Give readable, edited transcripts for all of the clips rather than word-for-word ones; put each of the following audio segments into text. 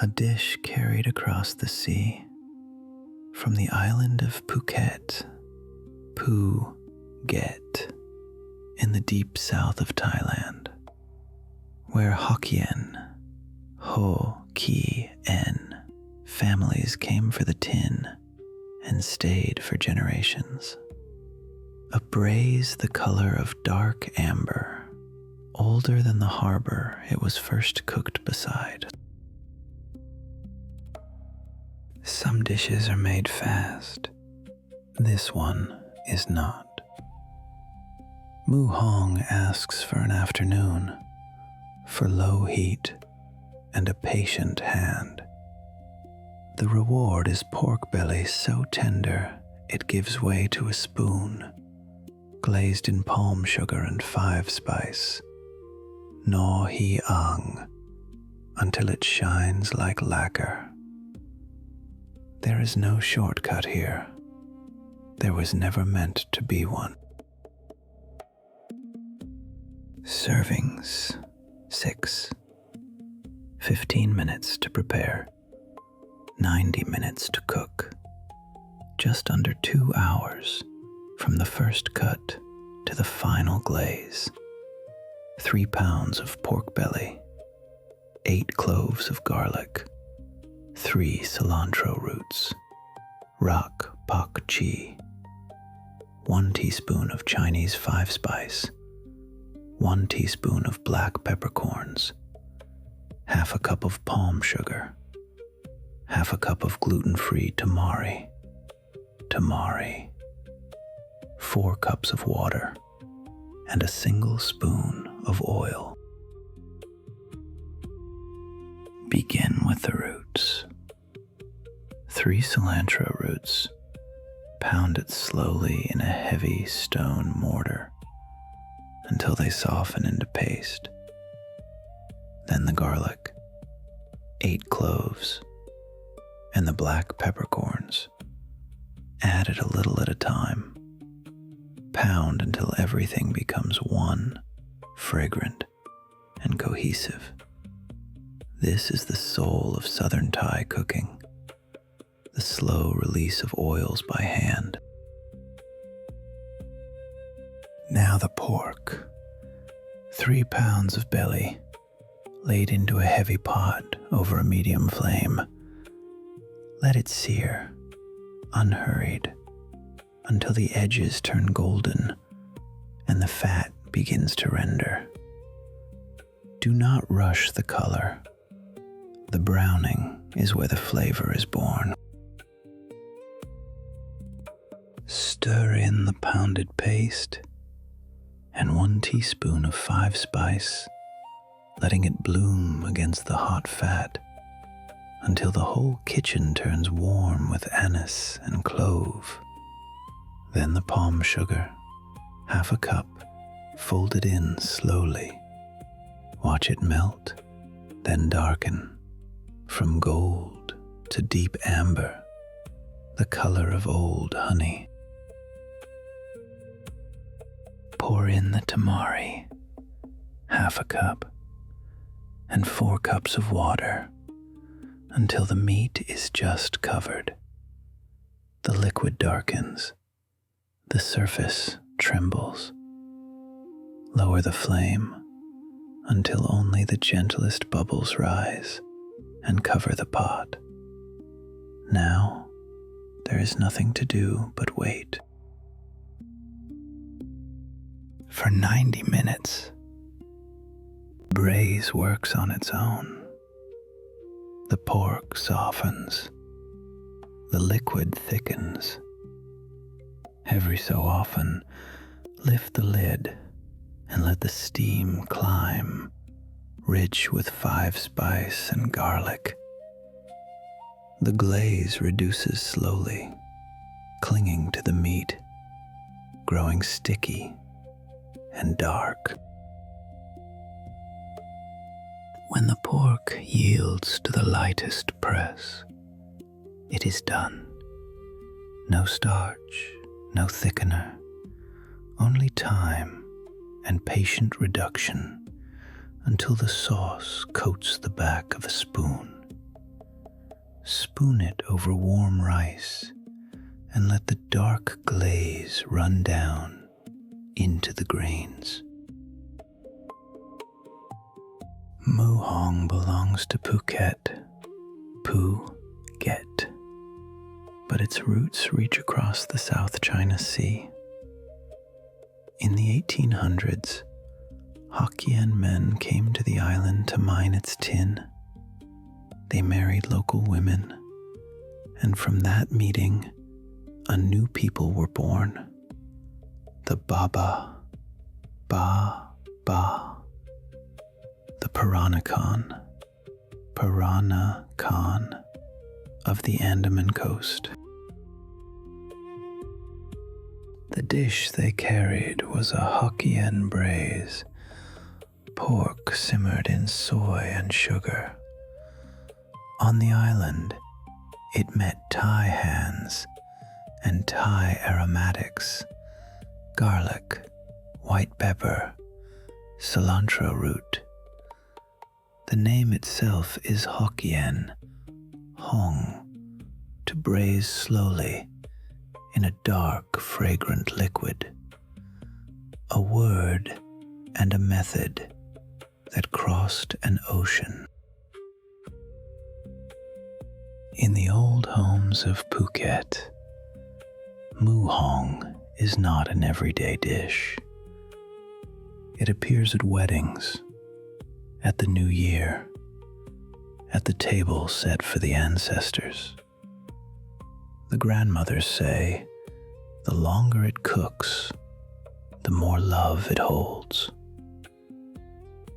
A dish carried across the sea from the island of Phuket, Phuket, in the deep south of Thailand, where Hokkien families came for the tin and stayed for generations. A braise the color of dark amber, older than the harbor it was first cooked beside. Some dishes are made fast. This one is not. Mu Hong asks for an afternoon, for low heat and a patient hand. The reward is pork belly so tender it gives way to a spoon, glazed in palm sugar and 5-spice, no hi ang, until it shines like lacquer. There is no shortcut here. There was never meant to be one. Servings 6. 15 minutes to prepare, 90 minutes to cook. Just under 2 hours from the first cut to the final glaze. 3 pounds of pork belly, 8 cloves of garlic, 3 cilantro roots, rak pak chi, 1 teaspoon of Chinese 5-spice, 1 teaspoon of black peppercorns, half a cup of palm sugar, half a cup of gluten-free tamari, 4 cups of water, and a single spoon of oil. Begin with the roots. 3 cilantro roots, pound it slowly in a heavy stone mortar until they soften into paste. Then the garlic, 8 cloves, and the black peppercorns. Add it a little at a time. Pound until everything becomes one, fragrant, and cohesive. This is the soul of Southern Thai cooking, the slow release of oils by hand. Now the pork. 3 pounds of belly, laid into a heavy pot over a medium flame. Let it sear, unhurried, until the edges turn golden and the fat begins to render. Do not rush the color. The browning is where the flavor is born. Stir in the pounded paste and 1 teaspoon of 5-spice, letting it bloom against the hot fat until the whole kitchen turns warm with anise and clove. Then the palm sugar, half a cup, folded in slowly. Watch it melt, then darken, from gold to deep amber, the color of old honey. Pour in the tamari, half a cup, and 4 cups of water until the meat is just covered. The liquid darkens, the surface trembles. Lower the flame until only the gentlest bubbles rise and cover the pot. Now, there is nothing to do but wait. For 90 minutes, braise works on its own. The pork softens, the liquid thickens. Every so often, lift the lid and let the steam climb, rich with 5-spice and garlic. The glaze reduces slowly, clinging to the meat, growing sticky and dark. When the pork yields to the lightest press, it is done. No starch, no thickener, only time and patient reduction until the sauce coats the back of a spoon. Spoon it over warm rice and let the dark glaze run down into the grains. Muhong belongs to Phuket, but its roots reach across the South China Sea. In the 1800s, Hokkien men came to the island to mine its tin. They married local women, and from that meeting, a new people were born. The Ba, the Peranakan of the Andaman coast. The dish they carried was a Hokkien Braised, pork simmered in soy and sugar. On the island, it met Thai hands and Thai aromatics, garlic, white pepper, cilantro root. The name itself is Hokkien, Hong, to braise slowly in a dark, fragrant liquid. A word and a method that crossed an ocean. In the old homes of Phuket, muhong is not an everyday dish. It appears at weddings, at the New Year, at the table set for the ancestors. The grandmothers say, the longer it cooks, the more love it holds.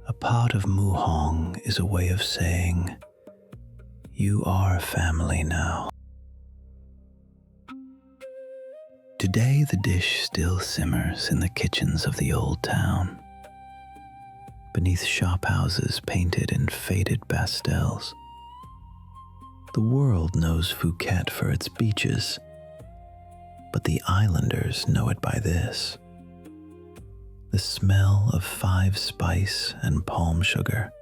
A pot of muhong is a way of saying, you are family now. Today the dish still simmers in the kitchens of the old town, beneath shop houses painted in faded pastels. The world knows Phuket for its beaches, but the islanders know it by this. The smell of 5 spice and palm sugar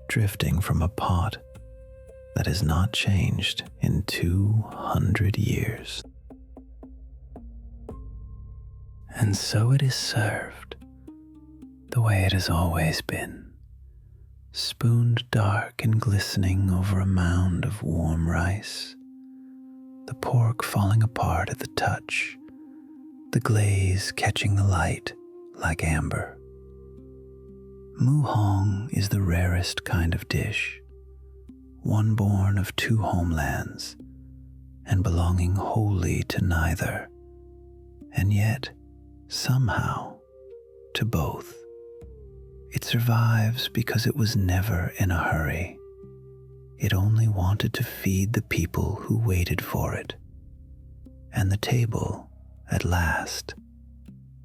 drifting from a pot that has not changed in 200 years. And so it is served, the way it has always been, spooned dark and glistening over a mound of warm rice, the pork falling apart at the touch, the glaze catching the light like amber. Muhong is the rarest kind of dish, one born of 2 homelands and belonging wholly to neither, and yet, somehow, to both. It survives because it was never in a hurry. It only wanted to feed the people who waited for it. And the table, at last,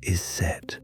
is set.